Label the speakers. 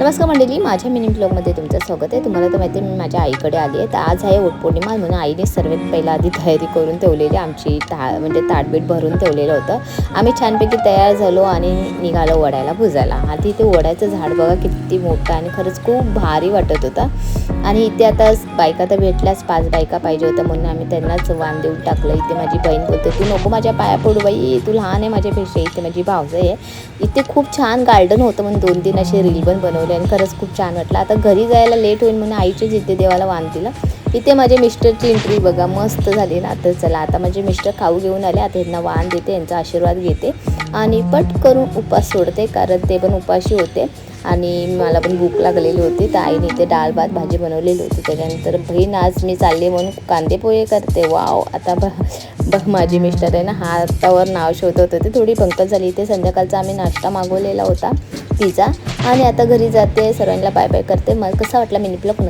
Speaker 1: नमस्कार मंडळी, माझ्या मिनी ब्लॉगमध्ये तुमचं स्वागत आहे। तुम्हाला तर माहिती आहे मी माझ्या आईकडे आली आहे। तर आज आहे वटपौर्णिमा, म्हणून आईने सर्वात पहिला आधी तयारी करून ठेवलेली आमची म्हणजे ताटबीट भरून ठेवलेलं होतं। आम्ही छानपैकी तयार झालो आणि निघालो वड्याला भुजायला। आधी ते वड्याचं झाड बघा किती मोठं आणि खरंच खूप भारी वाटत होता। आणि इथे आता बायका तर भेटल्याच, 5 बायका पाहिजे होत्या म्हणून आम्ही त्यांनाच वाण देऊन टाकलं। इथे माझी बहीण बोलते तू नको माझ्या पाया पडू बाई, तू लहान आहे माझ्यापेक्षा। इथे माझी भावजाई आहे। इथे खूप छान गार्डन होतं म्हणून 2-3 असे रील पण बनवले आणि खरंच खूप छान वाटलं। आता घरी जायला लेट होईल म्हणून आईचेच इथे देवाला वाण दिलं। इथे माझे मिस्टरची एंट्री बघा मस्त झाली ना। तर चला आता माझे मिस्टर खाऊ घेऊन आले, आता यांना वाण देते, यांचा आशीर्वाद घेते आणि पट करून उपास सोडते, कारण ते पण उपाशी होते आणि मला पण भूक लागलेली होती। तर आईने इथे डाळ भात भाजी बनवलेली होती। त्याच्यानंतर बहीण आज मी चालले म्हणून कांदे पोहे करते। वाव, आता बघ माझी मिस्टर आहे ना हातावर नाव शोधत होते, थोडी पंकज झाली। इथे संध्याकाळचा आम्ही नाश्ता मागवलेला होता पिझ्झा, आणि आता घरी जाते, सर्वांना बाय बाय करते। मग कसा वाटला मिनी ब्लॉग